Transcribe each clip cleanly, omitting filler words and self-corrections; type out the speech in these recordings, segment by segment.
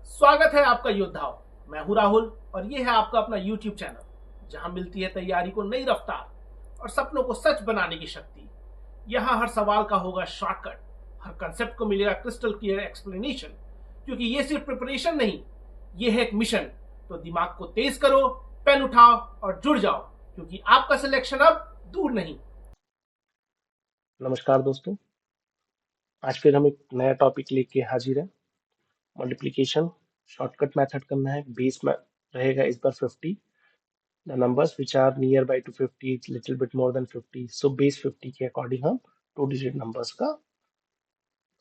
स्वागत है आपका योद्धाओं। मैं हूं राहुल और ये है आपका अपना YouTube चैनल जहां मिलती है तैयारी को नई रफ्तार और सपनों को सच बनाने की शक्ति। यहां हर सवाल का होगा शॉर्टकट, हर कंसेप्ट को मिलेगा क्रिस्टल क्लियर एक्सप्लेनेशन, क्योंकि ये सिर्फ प्रिपरेशन नहीं, ये है एक मिशन। तो दिमाग को तेज करो, पेन उठाओ और जुड़ जाओ, क्योंकि आपका सिलेक्शन अब दूर नहीं। नमस्कार दोस्तों। आज फिर हम एक नया टॉपिक लेके हाजिर हैं। मल्टीप्लिकेशन शॉर्टकट मेथड करना है। बेस में रहेगा इस बार 50। The numbers which are near by to 50 little bit more than 50, so base 50 के अकॉर्डिंग हम टू डिजिट नंबर्स का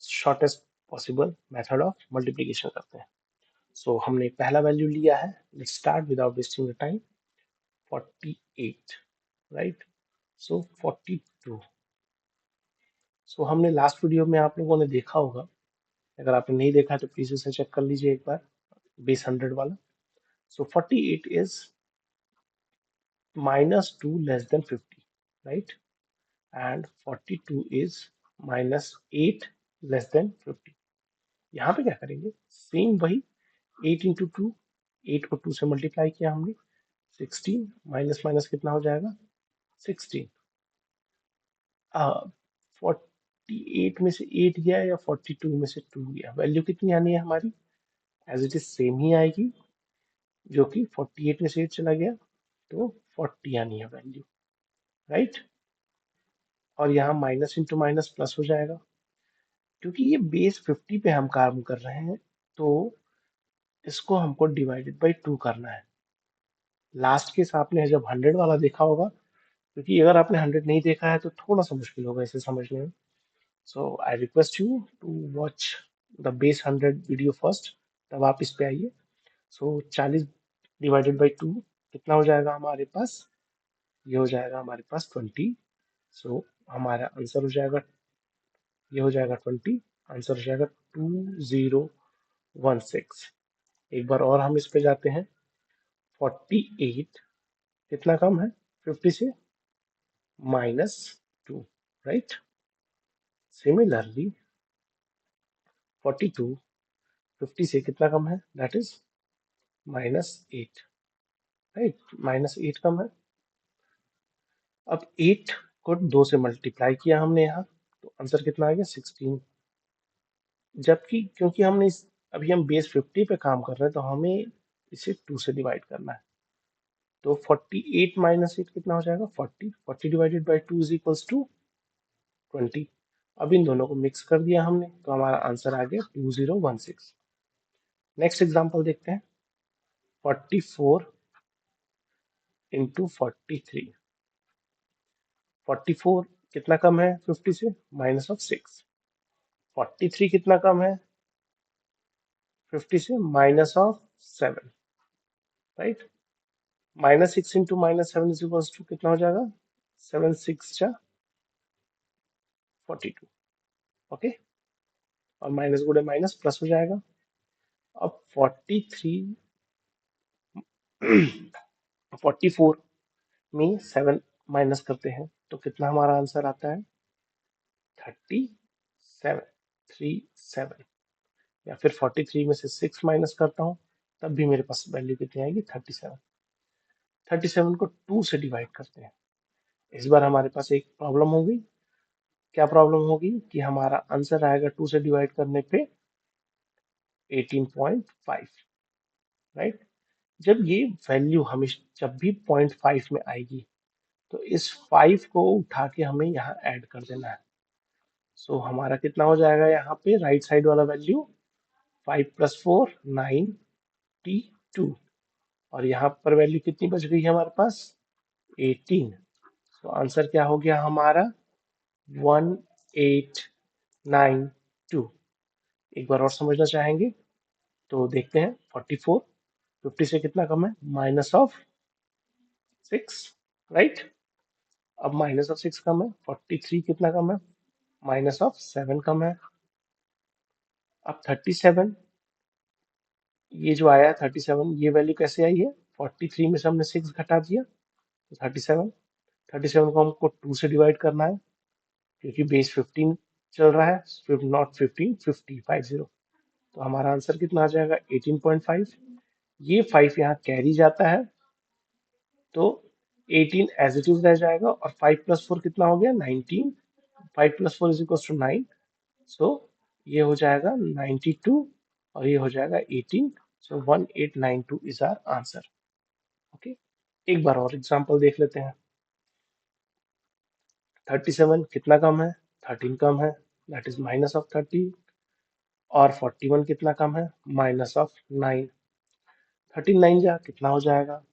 shortest possible method of multiplication करते हैं। सो हमने पहला वैल्यू लिया है। Let's start without wasting the time. 48, right. So 42। So हमने लास्ट वीडियो में आप लोगों ने देखा होगा, अगर आपने नहीं देखा है तो प्लीज उसे चेक कर लीजिए एक बार, बेस 100 वाला। सो 48 is -2 less than 50, right, and 42 is -8 less than 50। यहाँ पे क्या करेंगे, सेम वही 8 इंटू टू, 8 को 2 से मल्टीप्लाई किया हमने, 16 माइनस माइनस कितना हो जाएगा, 16। 48 में से 8 गया या 42 में से 2 गया, वैल्यू कितनी आनी है हमारी, एज इट इज सेम ही आएगी, जो कि 48 में से 8 चला गया तो 40 आनी है वैल्यू, राइट। और यहाँ माइनस इंटू माइनस प्लस हो जाएगा, क्योंकि ये बेस 50 पे हम काम कर रहे हैं तो इसको हमको डिवाइडेड बाई 2 करना है। लास्ट केस आपने जब 100 वाला देखा होगा, क्योंकि अगर आपने 100 नहीं देखा है तो थोड़ा सा मुश्किल होगा इसे समझने में। So I request you to watch the base 100 video first, तब आप इस पे आइए। सो 40 डिवाइडेड बाई 2 कितना हो जाएगा हमारे पास, ये हो जाएगा हमारे पास 20। सो हमारा आंसर हो जाएगा, ये हो जाएगा 20, आंसर हो जाएगा 2016। एक बार और हम इस पे जाते हैं। 48 कितना कम है 50 से, -2, राइट। सिमिलरली 42 50 से कितना कम है, दैट इज -8, राइट, -8 कम है। अब 8 को 2 से मल्टीप्लाई किया हमने यहाँ, तो आंसर कितना आ गया 16। जबकि क्योंकि हमने अभी हम बेस 50 पे काम कर रहे हैं तो हमें इसे 2 से डिवाइड करना है, तो 48 -8 कितना हो जाएगा 40, 40 divided by 2 is equals to 20। अब इन दोनों को मिक्स कर दिया हमने तो हमारा आंसर आ गया 2016। नेक्स्ट एग्जांपल देखते हैं। 44 इंटू 43। 44 कितना कम है 50 से, -6। 43 कितना कम है 50 से, -7, right. -6 into -7 is equals to कितना हो जाएगा, 7 6 जा 42, ओके। और माइनस गुड़े माइनस प्लस हो जाएगा। अब 43 44 में 7 माइनस करते हैं तो कितना हमारा आंसर आता है 37, 37। या फिर 43 में से 6 माइनस करता हूँ तब भी मेरे पास वैल्यू कितनी आएगी 37। 37 को 2 से डिवाइड करते हैं। इस बार हमारे पास एक प्रॉब्लम होगी। क्या प्रॉब्लम होगी कि हमारा आंसर आएगा 2 से डिवाइड करने पे 18.5, राइट। जब ये वैल्यू हमें जब भी 0.5 में आएगी तो इस 5 को उठा के हमें यहाँ ऐड कर देना है। सो हमारा कितना हो जाएगा यहाँ पे राइट साइड वाला वैल्यू, 5 + 4 92, और यहाँ पर वैल्यू कितनी बच गई है हमारे पास 18। तो आंसर क्या हो गया हमारा 1892। एक बार और समझना चाहेंगे तो देखते हैं। 44 50 से कितना कम है, -6, राइट। अब -6 कम है, 43 कितना कम है, -7 कम है। अब 37, ये जो आया 37, ये वैल्यू कैसे आई है, 43 में से हमने 6 घटा दिया तो 37। 37 को हमको 2 से डिवाइड करना है क्योंकि बेस 15 चल रहा है, नॉट 15, 50, 50। तो हमारा आंसर कितना आ जाएगा 18.5। ये 5 यहाँ कैरी जाता है तो 18 एज इट इज रह जाएगा और 5 प्लस 4 कितना हो गया 19। 5 प्लस 4 इज इक्वल टू 9। सो ये हो जाएगा 92 और ये हो जाएगा 18। सो 1892 इज आर आंसर। ओके, एक बार और एग्जांपल देख लेते हैं। 37 कितना कम है 13 कम है, दैट इज माइनस ऑफ 30। और 41 कितना कम है माइनस ऑफ 9। 39 जा कितना हो जाएगा,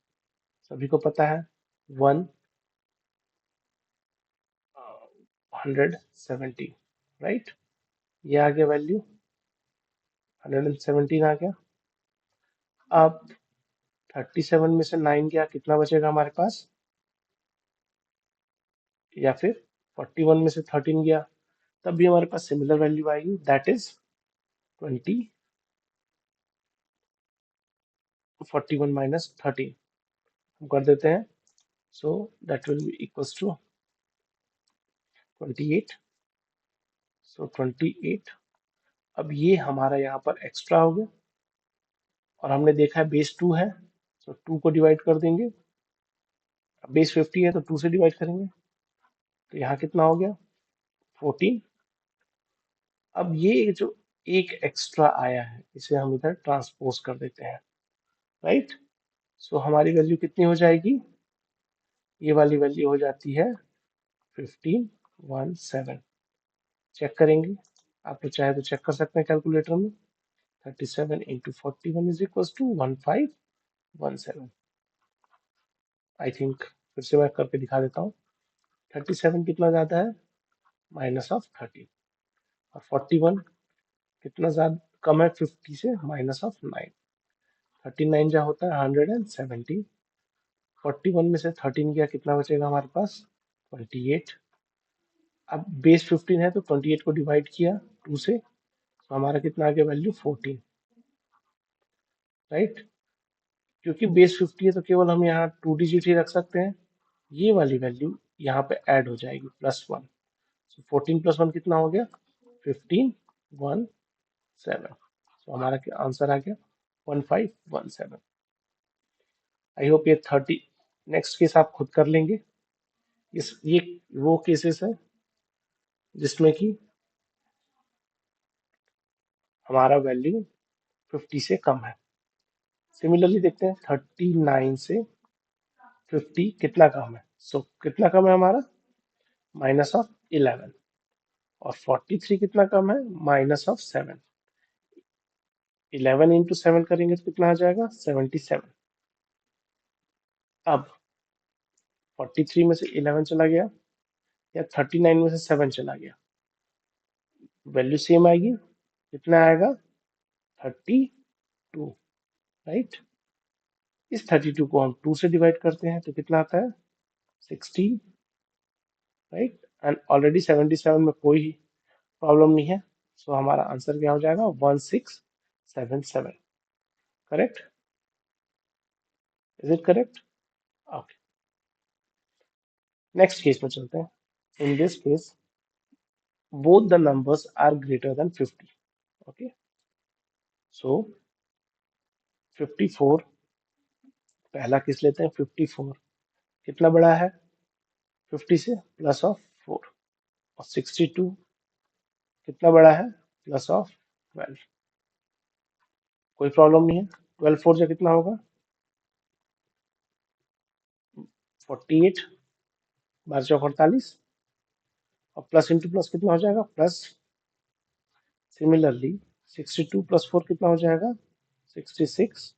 सभी को पता है 170, राइट। ये आ गया वैल्यू 117 आ गया। अब 37 में से 9 गया कितना बचेगा हमारे पास, या फिर 41 में से 13 गया तब भी हमारे पास सिमिलर वैल्यू आएगी, दैट इज 20। 41 माइनस 13 हम कर देते हैं, so that will be equals to 28। So 28। अब ये हमारा यहाँ पर एक्स्ट्रा हो गया और हमने देखा है बेस 2 है, सो 2 को डिवाइड कर देंगे। बेस 50 है तो 2 से डिवाइड करेंगे तो यहाँ कितना हो गया 14। अब ये जो एक एक्स्ट्रा आया है इसे हम इधर ट्रांसपोज कर देते हैं, राइट। सो हमारी वैल्यू कितनी हो जाएगी, ये वाली वैल्यू हो जाती है 1517। चेक करेंगे, आप तो चाहे तो चेक कर सकते हैं कैलकुलेटर में। 37 into 41 is equal to 1517। I think फिर से मैं करके दिखा देता हूँ। 37 कितना ज्यादा है माइनस ऑफ 13 और 41 कितना ज्यादा कम है 50 से माइनस ऑफ 9। 39 जा होता है 170। 41 में से 13 गया कितना बचेगा हमारे पास 28। अब बेस 15 है तो 28 को डिवाइड किया 2 से तो हमारा कितना आ गया वैल्यू 14, राइट। क्योंकि बेस 50 है तो केवल हम यहाँ 2 डिजिट ही रख सकते हैं, ये वाली वैल्यू यहाँ पे ऐड हो जाएगी +1। सो 14 + 1 कितना हो गया 1517। तो हमारा आंसर आ गया 1517। आई होप ये 30 नेक्स्ट केस आप खुद कर लेंगे। ये वो केसेस है जिसमें कि हमारा वैल्यू 50 से कम है। सिमिलरली देखते हैं 39 से 50 कितना कम है। सो कितना कम है हमारा -11। और 43 कितना कम है -7। 11 इंटू 7 करेंगे तो कितना आ जाएगा 77। अब 43 में से 11 चला गया या 39 में से 7 चला गया, वैल्यू सेम आएगी, कितना आएगा 32, राइट। इस 32 को हम 2 से डिवाइड करते हैं तो कितना आता है 16, राइट। एंड ऑलरेडी 77 में कोई प्रॉब्लम नहीं है, सो हमारा आंसर क्या हो जाएगा 1677। Correct, is it correct. Okay, next case में चलते हैं। In this case both the numbers are greater than 50। okay, so 54 पहला केस लेते हैं। 54 कितना बड़ा है 50 से +4। और 62 कितना बड़ा है +12। कोई प्रॉब्लम नहीं है। 12 4 से कितना होगा 48, 12 चौक 48 और प्लस इंटू प्लस कितना हो जाएगा प्लस। सिमिलरली 62 + 4 कितना हो जाएगा 66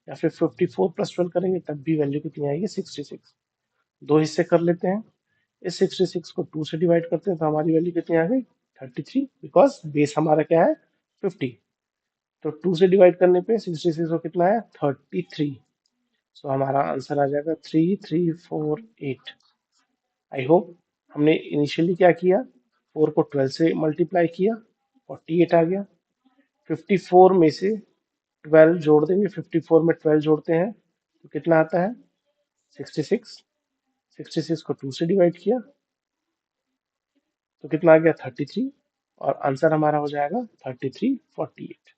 या फिर 54 + 12 करेंगे तब भी वैल्यू कितनी आएगी 66। दो हिस्से कर लेते हैं, इस 66 को 2 से डिवाइड करते हैं तो हमारी वैल्यू कितनी आ गई 33, बिकॉज बेस हमारा क्या है 50। तो 2 से डिवाइड करने पे 66 को कितना है 33। सो हमारा आंसर आ जाएगा 3348। आई होप हमने इनिशियली क्या किया 4 को 12 से मल्टीप्लाई किया 48 आ गया। 54 में से 12 जोड़ देंगे, 54 में 12 जोड़ते हैं तो कितना आता है 66। 66 को 2 से डिवाइड किया तो कितना आ गया 33 और आंसर हमारा हो जाएगा 3348।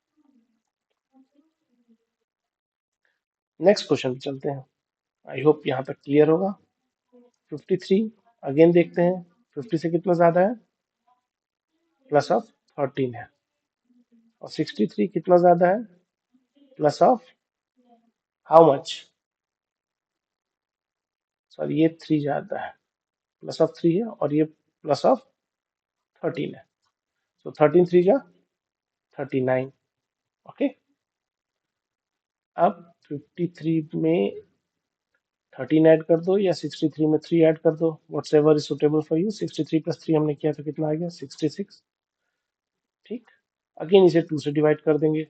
नेक्स्ट क्वेश्चन पे चलते हैं। आई होप यहाँ तक क्लियर होगा। 53 अगेन देखते हैं, 50 से कितना ज्यादा है, प्लस ऑफ 13 है। और 63 कितना ज्यादा है, plus of how much, sorry ये 3 ज्यादा है, प्लस ऑफ 3 है, और ये प्लस ऑफ 13 है। सो 13 3 जा 39। ओके, अब 53 में 13 ऐड कर दो या 63 में 3 ऐड कर दो, what's ever is suitable for you. 63 plus 3 हमने किया तो कितना आ गया, 66। ठीक, अगेन इसे 2 से डिवाइड कर देंगे,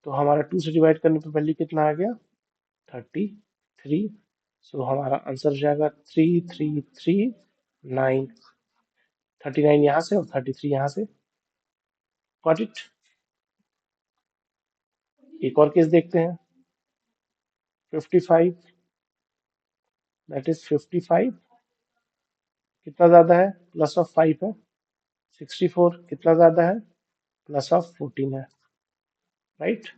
तो हमारा 2 से डिवाइड करने पे वैल्यू कितना आ गया, 33। सो हमारा आंसर हो जाएगा 3339। 39 यहाँ से और 33 यहाँ से। Got it. एक और केस देखते हैं, 55, दैट इज 55 कितना ज्यादा है, प्लस ऑफ 5 है। 64 कितना ज्यादा है, प्लस ऑफ 14 है। राइट,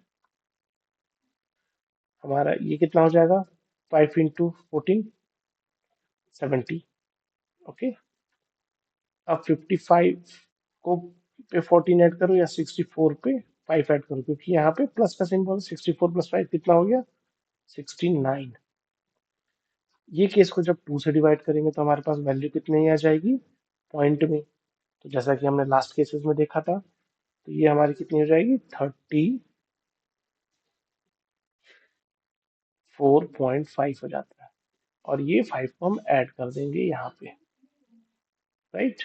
हमारा ये कितना हो जाएगा, 5 इंटू 14 70। ओके, अब 55 को पे 14 ऐड करो या 64 पे 5 ऐड करो, क्योंकि यहाँ पे प्लस का सिंबल, 64 प्लस 5 कितना हो गया, 69। ये केस को जब 2 से डिवाइड करेंगे तो हमारे पास वैल्यू कितनी आ जाएगी, पॉइंट में। तो जैसा कि हमने लास्ट केसेस में देखा था, तो ये हमारी कितनी हो जाएगी, 34.5 हो जाता है। और ये 5 को हम ऐड कर देंगे यहाँ पे। राइट,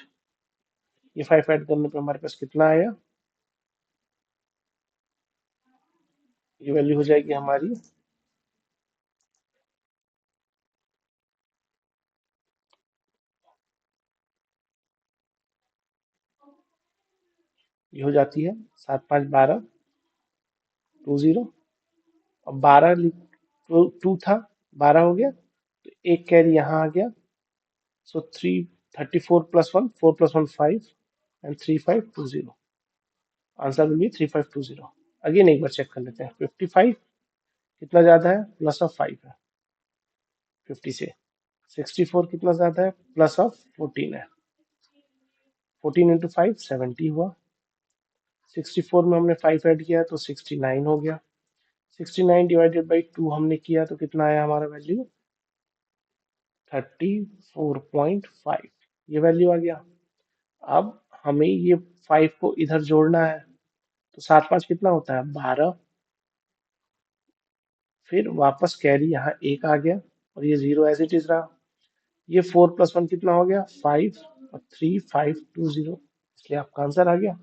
ये 5 ऐड करने पे हमारे पास कितना आया, ये वैल्यू हो जाएगी हमारी, ये हो जाती है 7 5 12 20। और 12 टू था, 12 हो गया, तो एक कैरी यहाँ आ गया। सो 34 plus 1, 4 plus 1 5 and 3520। Answer will be 3520। Again एक बार चेक कर लेते हैं, 55 कितना ज्यादा है, प्लस ऑफ 5 है 50 से। 64 कितना ज्यादा है, प्लस ऑफ 14 है। 14 इंटू 5 70 हुआ। 64 में हमने 5 ऐड किया तो 69 हो गया। 69 डिवाइडेड बाई 2 हमने किया तो कितना आया हमारा वैल्यू, 34.5। ये वैल्यू आ गया। अब हमें ये 5 को इधर जोड़ना है, तो 7 5 कितना होता है, 12। फिर वापस कैरी यहाँ एक आ गया, और ये 0 एज इट इज रहा। ये 4 प्लस 1 कितना हो गया, 5, और 3520, इसलिए आपका आंसर आ गया।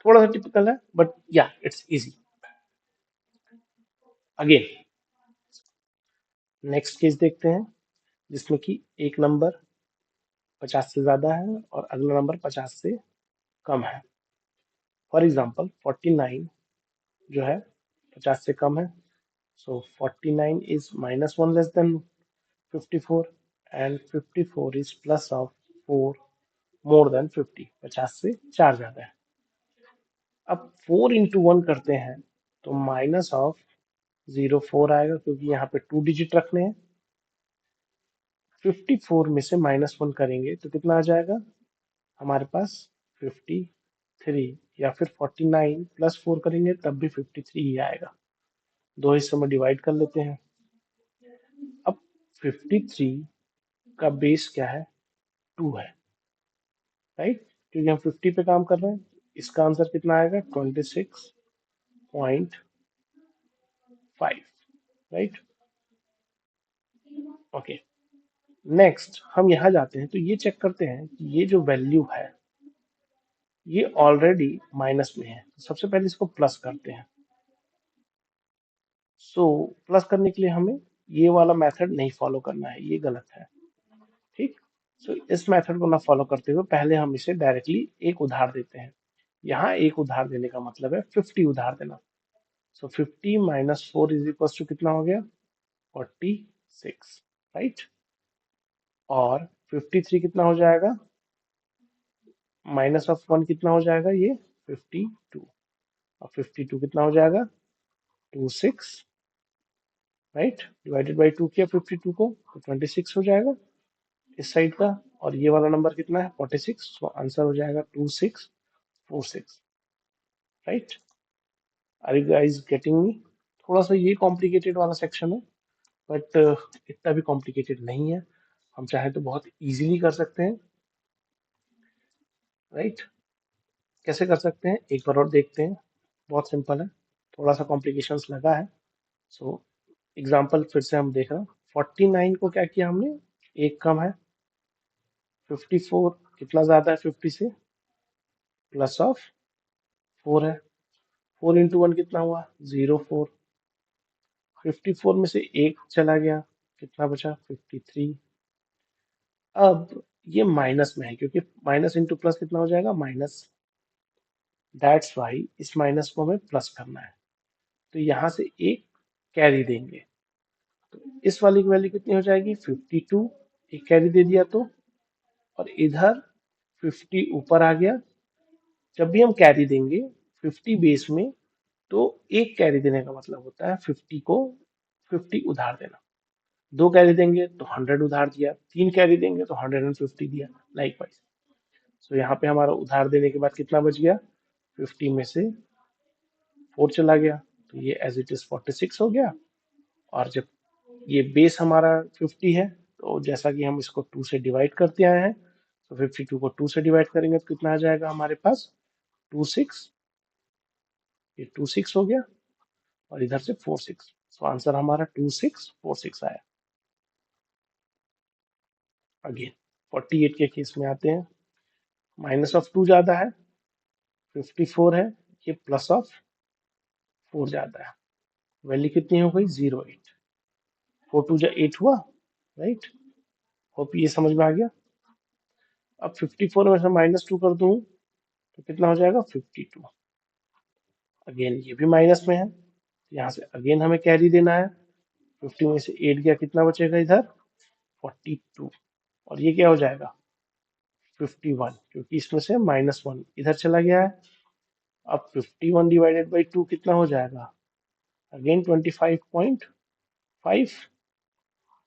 थोड़ा सा टिपिकल है, बट या it's easy. Again next case देखते हैं, जिसमें कि एक नंबर 50 से ज्यादा है और अगला नंबर 50 से कम है। फॉर एग्जाम्पल 49 जो है 50 से कम है। सो 49 is -1 less than 54 and 54 is plus of 4 more than 50। 50 से 4 ज्यादा है। अब 4 इंटू 1 करते हैं तो माइनस ऑफ 04 आएगा, क्योंकि यहाँ पे 2 डिजिट रखने हैं। 54 में से -1 करेंगे तो कितना आ जाएगा हमारे पास, 53। या फिर 49 प्लस 4 करेंगे तब भी 53 ही आएगा। दो हिस्सों में डिवाइड कर लेते हैं। अब 53 का बेस क्या है, 2 है। राइट, क्योंकि हम 50 पे काम कर रहे हैं। इसका आंसर कितना आएगा, 26.5। Right, okay. नेक्स्ट हम यहाँ जाते हैं तो ये चेक करते हैं कि ये जो वैल्यू है ये ऑलरेडी माइनस में है, तो सबसे पहले इसको प्लस करते हैं। सो प्लस करने के लिए हमें ये वाला मेथड नहीं फॉलो करना है, ये गलत है। ठीक, सो इस मेथड को ना फॉलो करते हुए पहले हम इसे डायरेक्टली एक उधार देते हैं। यहाँ एक उधार देने का मतलब है 50 उधार देना। सो 50 माइनस 4 इज इक्वल टू कितना हो गया, 46। राइट, और 53 कितना हो जाएगा, माइनस ऑफ 1 कितना हो जाएगा, ये 52। और 52 कितना हो जाएगा, 26। राइट। डिवाइडेड बाई 2 किया 52 को तो 26 हो जाएगा इस साइड का, और ये वाला नंबर कितना है 46, तो आंसर हो जाएगा 2646। Right. Are you guys getting me? थोड़ा सा ये कॉम्प्लिकेटेड वाला सेक्शन है, बट इतना भी कॉम्प्लिकेटेड नहीं है, हम चाहे तो बहुत इजीली कर सकते हैं। राइट। कैसे कर सकते हैं एक बार और देखते हैं, बहुत सिंपल है, थोड़ा सा कॉम्प्लिकेशंस लगा है। सो एग्जाम्पल फिर से हम देख रहे हैं। 49 को क्या किया हमने, एक कम है, 54 कितना ज्यादा है 50 से, प्लस ऑफ 4 है, 4 इंटू वन कितना हुआ 0 4, 54 में से एक चला गया, कितना बचा 53। अब ये माइनस में है क्योंकि माइनस इंटू प्लस कितना हो जाएगा माइनस, दैट्स वाई इस माइनस को हमें प्लस करना है, तो यहां से एक कैरी देंगे, तो इस वाली की वैल्यू कितनी हो जाएगी 52, एक कैरी दे दिया तो, और इधर 50 ऊपर आ गया। जब भी हम कैरी देंगे 50 बेस में, तो एक कैरी देने का मतलब होता है 50 को 50 उधार देना, दो कैरी देंगे तो 100 उधार दिया, तीन कैरी देंगे तो 150 दिया, लाइक वाइज। सो यहाँ पे हमारा उधार देने के बाद कितना बच गया, 50 में से 4 चला गया, तो ये एज इट इज 46 हो गया। और जब ये बेस हमारा 50 है, तो जैसा कि हम इसको 2 से डिवाइड करते आए हैं, तो 52 को 2 से डिवाइड करेंगे तो कितना आ जाएगा हमारे पास 26, ये 26 हो गया, और इधर से 46, सो आंसर हमारा 2646 आया। अगेन 48 के केस में आते हैं, माइनस ऑफ 2 ज्यादा है, 54 है, ये प्लस ऑफ 4 ज्यादा है, वैल्यू कितनी हो गई 08, 4 2 जा 8 हुआ, राइट। होप ये समझ में आ गया। अब 54 में से -2 कर दूं तो कितना हो जाएगा 52, अगेन ये भी माइनस में है, यहाँ से अगेन हमें कैरी देना है, 50 में से 8 गया, कितना बचेगा इधर 42, और ये क्या हो जाएगा 51, क्योंकि इसमें से -1 इधर चला गया है। अब 51 डिवाइडेड बाई 2 कितना हो जाएगा, अगेन 25.5,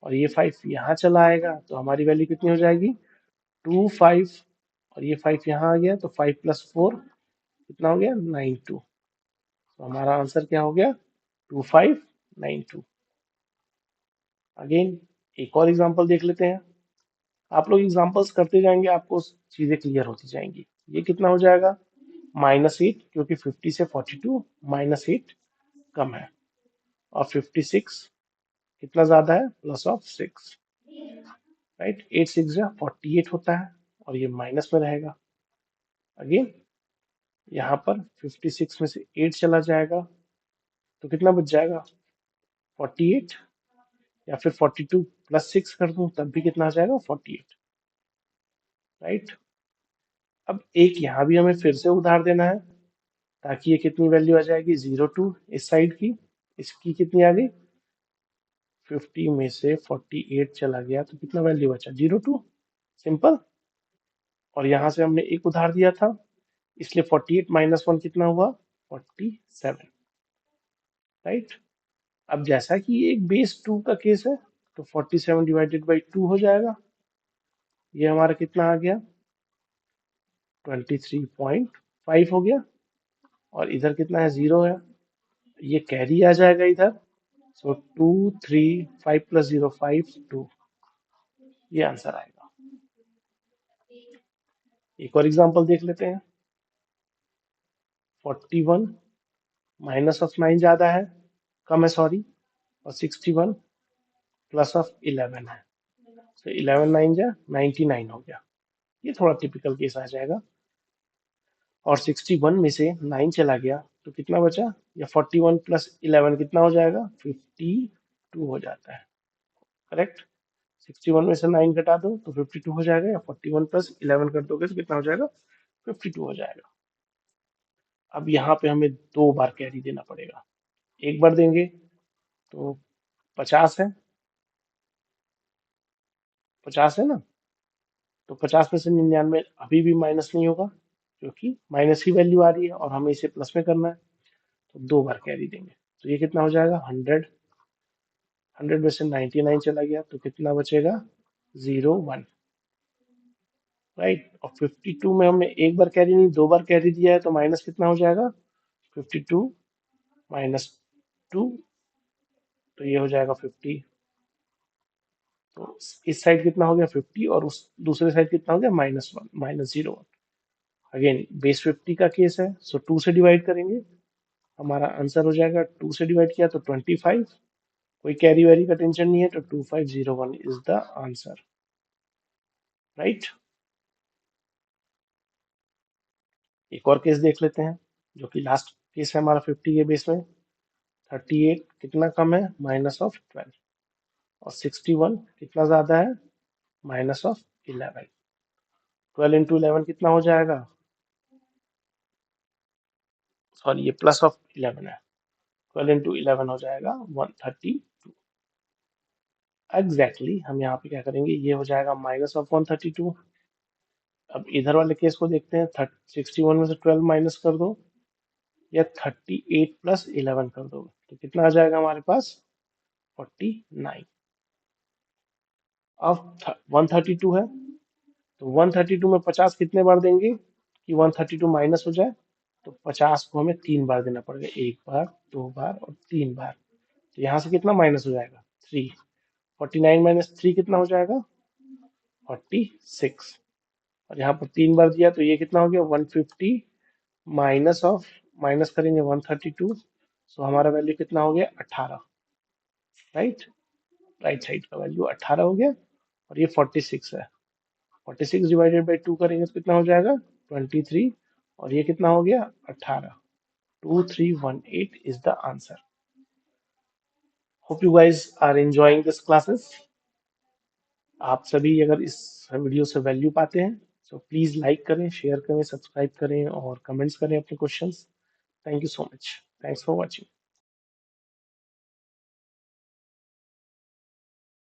और ये 5 यहाँ चला आएगा, तो हमारी वैल्यू कितनी हो जाएगी 25, और ये 5 यहाँ आ गया, तो 5 + 4 कितना हो गया 92, तो हमारा आंसर क्या हो गया 2592। अगेन एक और एग्जांपल देख लेते हैं, आप लोग एग्जांपल्स करते जाएंगे, आपको चीजें क्लियर होती जाएंगी। ये कितना हो जाएगा -8, क्योंकि 50 से 42 -8 कम है, और 56 कितना ज्यादा है +6, राइट। 8 6 जा 48 होता है, और ये माइनस में रहेगा। अगेन यहाँ पर 56 में से 8 चला जाएगा, तो कितना बच जाएगा 48, या फिर 42 + 6 कर दूं तब भी कितना आ जाएगा 48, राइट। अब एक यहाँ भी हमें फिर से उधार देना है, ताकि ये कितनी वैल्यू आ जाएगी 02, इस साइड की, इसकी कितनी आ गई 50 में से 48 चला गया, तो कितना वैल्यू बचा 02, सिंपल। और यहाँ से हमने एक उधार दिया था, इसलिए 48 -1 कितना हुआ 47, राइट। अब जैसा कि ये एक बेस 2 का केस है, तो 47 डिवाइडेड बाई 2 हो जाएगा, ये हमारा कितना आ गया 23.5 हो गया, और इधर कितना है 0 है, ये कैरी आ जाएगा इधर, सो 2 3 5 + 0 5 2, ये आंसर आएगा। एक और एग्जांपल देख लेते हैं। 41 माइनस ऑफ 9 ज्यादा है, कम है सॉरी, और 61 प्लस ऑफ 11 है, तो 11 9 जा 99 हो गया, ये थोड़ा टिपिकल केस आ जाएगा। और 61 में से 9 चला गया, तो कितना बचा, या 41 + 11 कितना हो जाएगा 52 हो जाता है, करेक्ट। 61 में से 9 घटा दो तो 52 हो जाएगा, या 41 + 11 कर दोगे तो कितना हो जाएगा 52 हो जाएगा। अब यहाँ पे हमें दो बार कैरी देना पड़ेगा, एक बार देंगे तो 50 है, 50 है ना, तो 50 में से 99 अभी भी माइनस नहीं होगा, क्योंकि माइनस की वैल्यू आ रही है और हमें इसे प्लस में करना है, तो दो बार कैरी देंगे, तो ये कितना हो जाएगा 100, 100 में से 99 चला गया तो कितना बचेगा? 0 1, राइट। और 52 में हमने एक बार कैरी नहीं 2 बार कैरी दिया है तो माइनस कितना हो जाएगा? 52 माइनस 2, तो ये हो जाएगा 50। तो इस साइड कितना हो गया? 50, और उस दूसरे साइड कितना हो गया? -1, -0 1। अगेन बेस 50 का केस है, सो 2 से डिवाइड करेंगे, हमारा आंसर हो जाएगा। 2 से डिवाइड किया तो 25, कोई कैरी वैरी का टेंशन नहीं है, तो 2501 इज द आंसर, राइट। एक और केस देख लेते हैं, जो कि लास्ट केस है हमारा 50 के बेस में। 38 कितना कम है? -12। और 61 कितना ज्यादा है? -11। 12 इंटू 11 कितना हो जाएगा? सॉरी, ये +11 है। 12 इंटू 11 हो जाएगा 132। एग्जैक्टली हम यहाँ पे क्या करेंगे, ये हो जाएगा -132। अब इधर वाले केस को देखते हैं। 61 में से 12 माइनस कर दो, या 38 + 11 कर दो, तो कितना आ जाएगा हमारे पास? 49। अब 132 है, तो 132 में 50 कितने बार देंगे कि 132 माइनस हो जाए? तो 50 को हमें 3 बार देना पड़ेगा, 1 बार, 2 बार और 3 बार। तो यहाँ से कितना माइनस हो जाएगा? 3। 49 माइनस 3 कितना हो जाएगा? 46। और यहाँ पर 3 बार दिया तो ये कितना हो गया? 150 माइनस करेंगे 132, सो हमारा वैल्यू कितना हो गया? 18, राइट। राइट साइड का वैल्यू 18 हो गया, और ये 46 है। 46 डिवाइडेड बाई 2 करेंगे तो कितना हो जाएगा? 23। और ये कितना हो गया? 18। 2318 is the answer. Hope you guys are enjoying this classes. आप सभी अगर इस वीडियो से वैल्यू पाते हैं, तो प्लीज लाइक करें, शेयर करें, सब्सक्राइब करें और कमेंट्स करें अपने questions. Thank you so much. Thanks for watching.